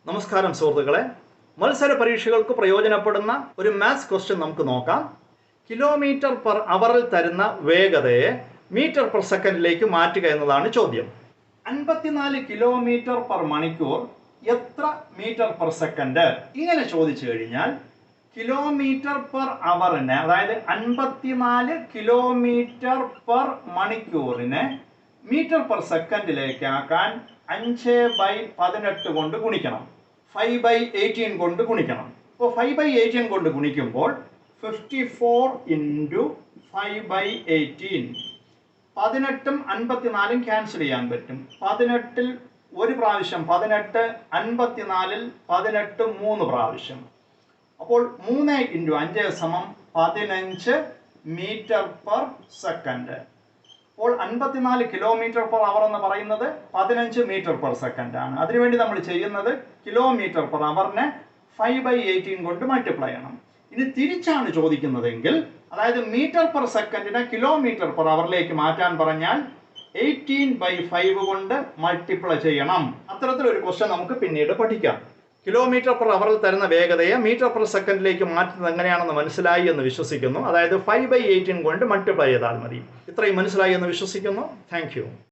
നമസ്കാരം സുഹൃത്തുക്കളെ, മത്സര പരീക്ഷകൾക്ക് പ്രയോജനപ്പെടുന്ന ഒരു മാത്സ് ക്വസ്റ്റ്യൻ നമുക്ക് നോക്കാം. കിലോമീറ്റർ പെർ അവറിൽ തരുന്ന വേഗതയെ മീറ്റർ പെർ സെക്കൻഡിലേക്ക് മാറ്റുക എന്നതാണ് ചോദ്യം. 54 കിലോമീറ്റർ പെർ മണിക്കൂർ എത്ര മീറ്റർ പെർ സെക്കൻഡ്? ഇങ്ങനെ ചോദിച്ചു കഴിഞ്ഞാൽ കിലോമീറ്റർ പെർ അവറിന്, അതായത് 54 കിലോമീറ്റർ പെർ മണിക്കൂറിന് മീറ്റർ പെർ സെക്കൻഡിലേക്ക് ആക്കാൻ 5/18 കൊണ്ട് ഗുണിക്കണം, 5/18 കൊണ്ട് ഗുണിക്കണം. അപ്പോൾ 5/18 കൊണ്ട് ഗുണിക്കുമ്പോൾ 54 × 5/18, 18ഉം 54ഉം ക്യാൻസൽ ചെയ്യാൻ പറ്റും. 18ൽ ഒരു പ്രാവശ്യം 18, 54ൽ 18 3 പ്രാവശ്യം. അപ്പോൾ 3 × 5 = 15 മീറ്റർ പെർ സെക്കൻഡ്. അപ്പോൾ 54 കിലോമീറ്റർ പെർ അവർ എന്ന് പറയുന്നത് 15 മീറ്റർ പെർ സെക്കൻഡ് ആണ്. അതിനുവേണ്ടി നമ്മൾ ചെയ്യുന്നത് കിലോമീറ്റർ പെർ അവറിനെ 5/18 കൊണ്ട് മൾട്ടിപ്ലൈ ചെയ്യണം. ഇനി തിരിച്ചാണ് ചോദിക്കുന്നതെങ്കിൽ, അതായത് മീറ്റർ പെർ സെക്കൻഡിനെ കിലോമീറ്റർ പെർ അവറിലേക്ക് മാറ്റാൻ പറഞ്ഞാൽ 18/5 കൊണ്ട് മൾട്ടിപ്ലൈ ചെയ്യണം. അത്തരത്തിലൊരു ക്വസ്റ്റ്യൻ നമുക്ക് പിന്നീട് പഠിക്കാം. കിലോമീറ്റർ പെർ അവറിൽ തരുന്ന വേഗതയെ മീറ്റർ പെർ സെക്കൻഡിലേക്ക് മാറ്റുന്നത് എങ്ങനെയാണെന്ന് മനസ്സിലായി എന്ന് വിശ്വസിക്കുന്നു. അതായത് 5/18 കൊണ്ട് മൾട്ടിപ്ലൈ ചെയ്താൽ മതി. ഇത്രയും മനസ്സിലായി എന്ന് വിശ്വസിക്കുന്നു. Thank you.